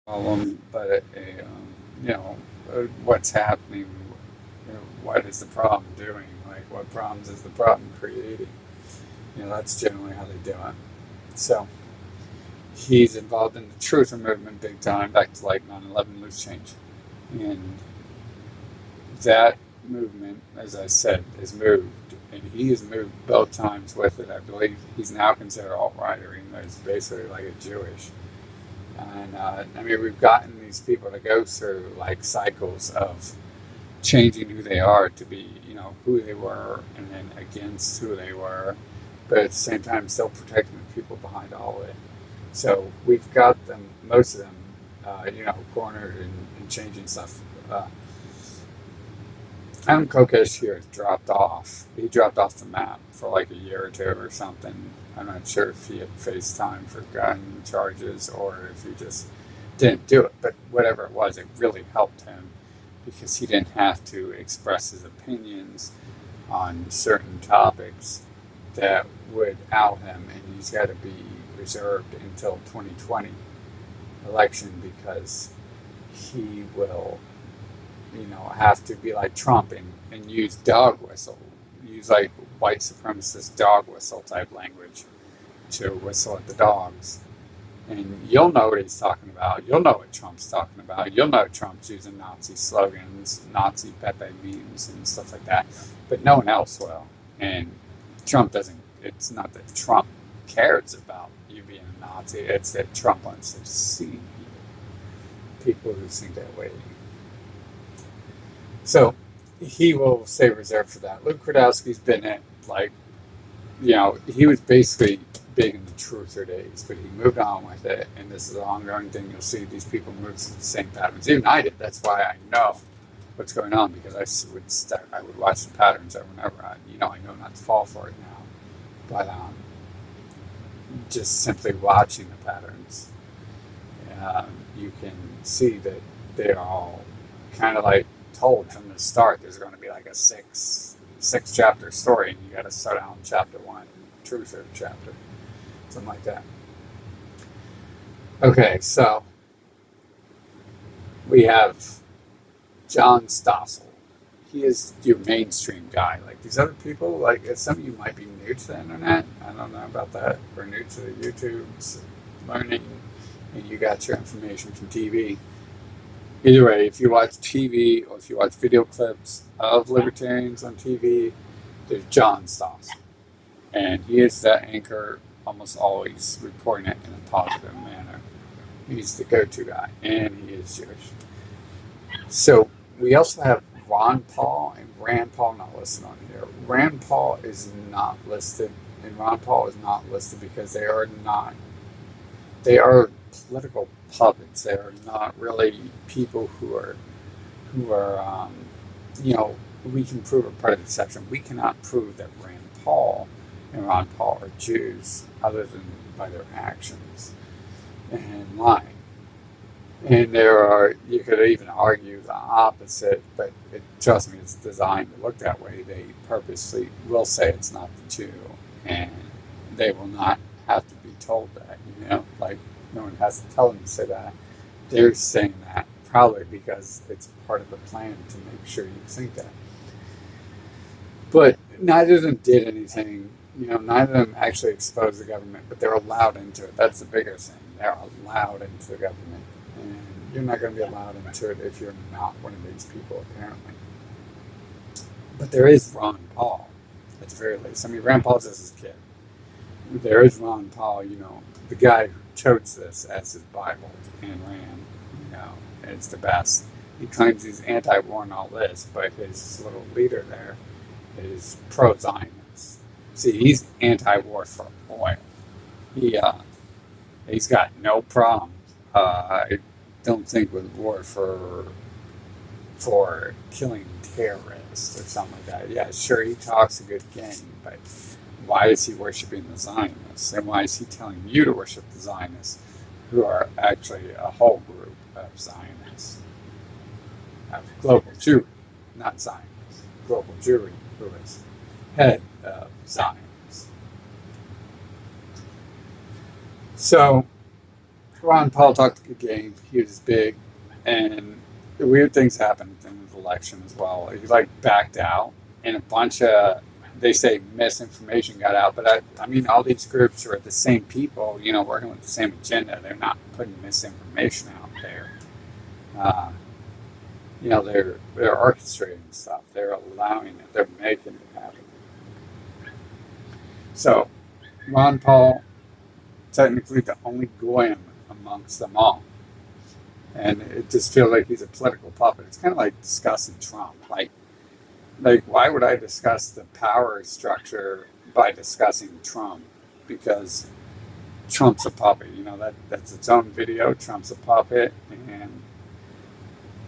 problem, but what's happening? What is the problem doing? Like, what problems is the problem creating? That's generally how they do it. So he's involved in the truther movement big time, back to like 9/11 loose change, and that movement, as I said, is moved, and he has moved both times with it. I believe he's now considered alt-righter, even though he's basically like a Jewish. And I mean, we've gotten these people to go through like cycles of changing who they are to be, who they were, and then against who they were, but at the same time still protecting the people behind all of it. So we've got them, most of them, cornered and changing stuff. Adam Kokesh here has dropped off. He dropped off the map for like a year or two or something. I'm not sure if he had faced time for gun charges or if he just didn't do it. But whatever it was, it really helped him because he didn't have to express his opinions on certain topics that would out him, and he's got to be reserved until 2020 election because he will have to be like Trump and use dog whistle, use like white supremacist dog whistle type language to whistle at the dogs. And you'll know what he's talking about. You'll know what Trump's talking about. You'll know Trump's using Nazi slogans, Nazi Pepe memes, and stuff like that. But no one else will. And Trump doesn't, it's not that Trump cares about you being a Nazi, it's that Trump wants to see people who think that way. So he will stay reserved for that. Luke Rudowski's been at, like, he was basically big in the truther days, but he moved on with it, and this is an ongoing thing. You'll see these people move to the same patterns. Even I did. That's why I know what's going on, because I would watch the patterns over and over. I know not to fall for it now, but just simply watching the patterns, you can see that they're all kind of like told from the start there's going to be like a six chapter story, and you got to start out in chapter 1, truther chapter, something like that. Okay, so we have John Stossel. He is your mainstream guy. Like these other people, like some of you might be new to the internet. I don't know about that. We're new to the YouTubes, learning, and you got your information from TV. Either way, if you watch TV or if you watch video clips of libertarians on TV, there's John Stossel. And he is the anchor, almost always reporting it in a positive manner. He's the go-to guy, and he is Jewish. So we also have Ron Paul and Rand Paul not listed on here. Rand Paul is not listed, and Ron Paul is not listed because they are political puppets. They are not really people who are, we can prove a part of the deception. We cannot prove that Rand Paul and Ron Paul are Jews other than by their actions and lying. And you could even argue the opposite, but trust me, it's designed to look that way. They purposely will say it's not the Jew, and they will not have to be told that, like no one has to tell them to say that. They're saying that probably because it's part of the plan to make sure you think that. But neither of them did anything. Neither of them actually exposed the government, but they're allowed into it. That's the bigger thing. They're allowed into the government. And you're not going to be allowed into it if you're not one of these people, apparently. But there is Ron Paul, at the very least. I mean, Rand Paul's just his kid. There is Ron Paul, the guy who totes this as his Bible, and Rand, it's the best. He claims he's anti-war and all this, but his little leader there is pro-Zionist. See, he's anti-war for oil. He's got no problem. I don't think with war for killing terrorists or something like that. Yeah, sure, he talks a good game, but why is he worshiping the Zionists? And why is he telling you to worship the Zionists, who are actually a whole group of Zionists? Global Jewry, not Zionists. Global Jewry, who is head of Zionists. So Ron Paul talked a good game. He was big, and the weird things happened in the election as well. He like backed out, and a bunch of they say misinformation got out. But I mean, all these groups are the same people, working with the same agenda. They're not putting misinformation out there. Uh, they're orchestrating stuff. They're allowing it. They're making it happen. So, Ron Paul, technically the only goyim amongst them all. And it just feels like he's a political puppet. It's kind of like discussing Trump. Like why would I discuss the power structure by discussing Trump? Because Trump's a puppet. That's its own video. Trump's a puppet, and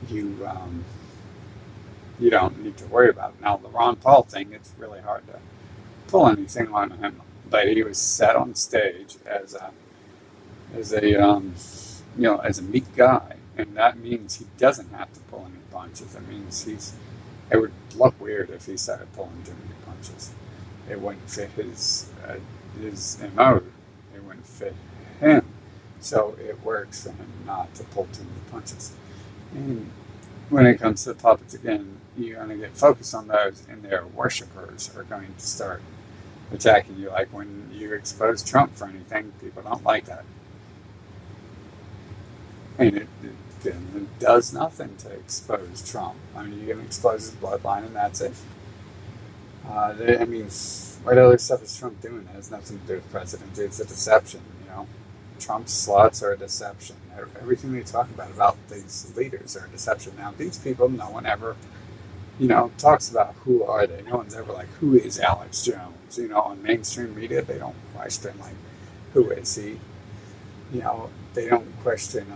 you don't need to worry about it. Now, the Ron Paul thing, it's really hard to pull anything on him. But he was set on stage as a meek guy, and that means he doesn't have to pull any punches. That means it would look weird if he started pulling too many punches. It wouldn't fit his MO. It wouldn't fit him. So it works for him not to pull too many punches. And when it comes to the puppets, again, you're going to get focused on those, and their worshippers are going to start attacking you. Like when you expose Trump for anything, people don't like that. And it does nothing to expose Trump. I mean, you can expose his bloodline, and that's it. What other stuff is Trump doing? It has nothing to do with presidency. It's a deception, Trump's slots are a deception. Everything they talk about these leaders are a deception. Now, these people, no one ever, talks about who are they. No one's ever like, who is Alex Jones? On mainstream media, they don't question, like, who is he? They don't question,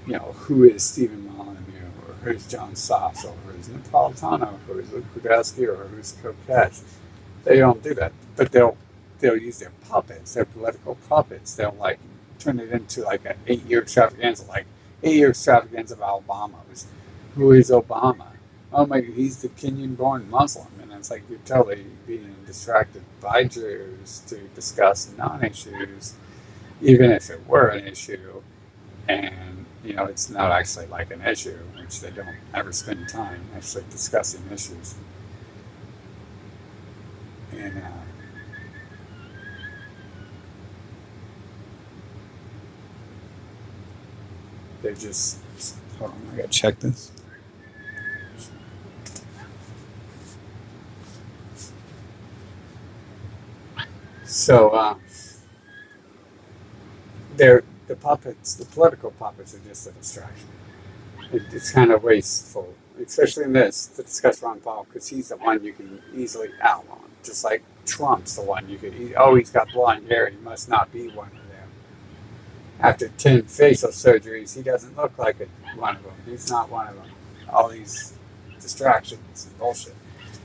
who is Stephen Molyneux, or who's John Soss, or who's Napolitano, or who's Luke Rudowski, or who's Kokesh. They don't do that, but they'll use their puppets, their political puppets. They'll turn it into like an 8-year extravaganza, like 8-year extravaganza of Obama. Who is Obama? Oh my, he's the Kenyan-born Muslim, and it's like you're totally being distracted by Jews to discuss non-issues, even if it were an issue, and it's not actually like an issue, which they don't ever spend time actually discussing issues. And they just, hold on, I gotta check this. So, the puppets, the political puppets, are just a distraction. It's kind of wasteful, especially in this, to discuss Ron Paul, because he's the one you can easily out on. Just like Trump's the one you could, he's got blonde hair, he must not be one of them. After 10 facial surgeries, he doesn't look like one of them. He's not one of them. All these distractions and bullshit.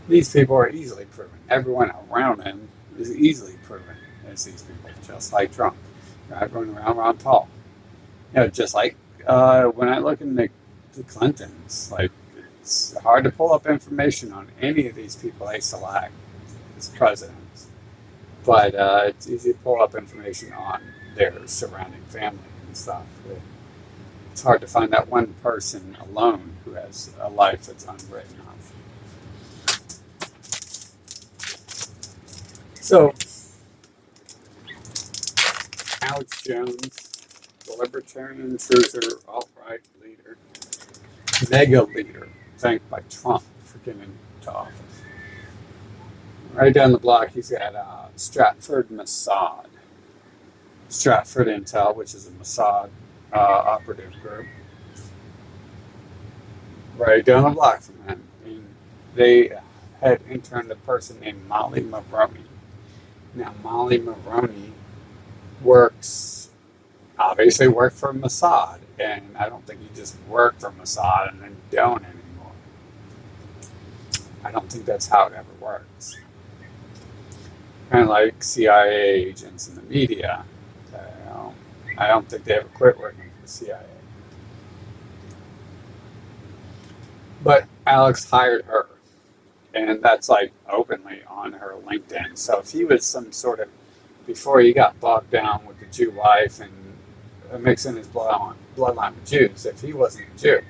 These people are easily proven. Everyone around him is easily proven as these people, just like Trump. Everyone around Ron Paul. Just like when I look in the Clintons, it's hard to pull up information on any of these people they select as presidents. But it's easy to pull up information on their surrounding family and stuff. It's hard to find that one person alone who has a life that's unwritten off. So, Alex Jones, the libertarian truther, alt-right leader, mega leader, thanked by Trump for getting into office. Right down the block, he's got Stratford Mossad. Stratford Intel, which is a Mossad operative group, right down the block from him. And they had interned a person named Molly Maroney. Now, Molly Maroney obviously worked for Mossad, and I don't think you just work for Mossad and then don't anymore. I don't think that's how it ever works. Kind of like CIA agents in the media. I don't think they ever quit working for the CIA. But Alex hired her, and that's openly on her LinkedIn. So if he was some sort of, before he got bogged down with the Jew wife and mixing his bloodline with Jews. If he wasn't a Jew,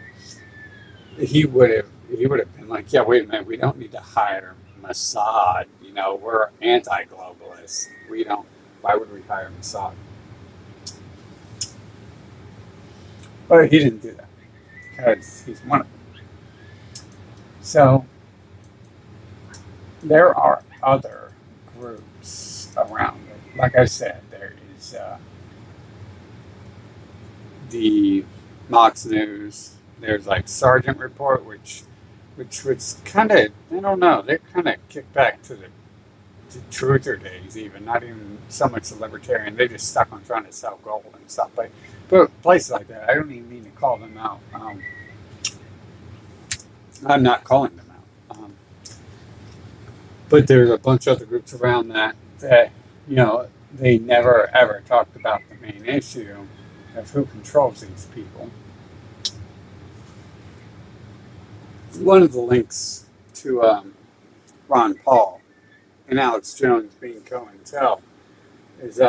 he would have been like, yeah, wait a minute, we don't need to hire Mossad. We're anti-globalists. We don't. Why would we hire Mossad? But he didn't do that because he's one of them. So there are other groups around it. Like I said, there is the Mox News. There's like Sergeant Report, which was kind of, I don't know, they're kind of kicked back to the truther days, even not even so much the libertarian. They just stuck on trying to sell gold and stuff. But places like that, I don't even mean to call them out. I'm not calling them out. But there's a bunch of other groups around that they never ever talked about the main issue of who controls these people. One of the links to Ron Paul and Alex Jones being co-intel is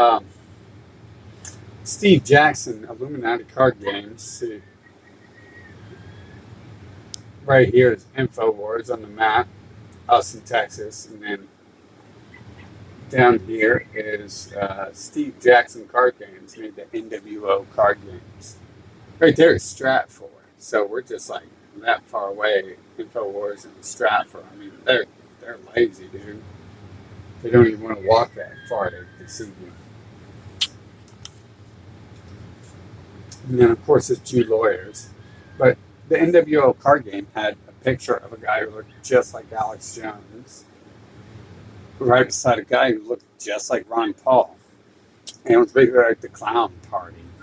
Steve Jackson, Illuminati Card Games. Right here is InfoWars on the map, Austin, Texas, and then down here is Steve Jackson Card Games, made the NWO Card Games. Right there is Stratford, so we're just like that far away. InfoWars and Stratford. I mean, they're lazy, dude. They don't even want to walk that far to deceive you. And then, of course, it's Jew lawyers. But the NWO card game had a picture of a guy who looked just like Alex Jones, right beside a guy who looked just like Ron Paul. And it was basically like the clown party.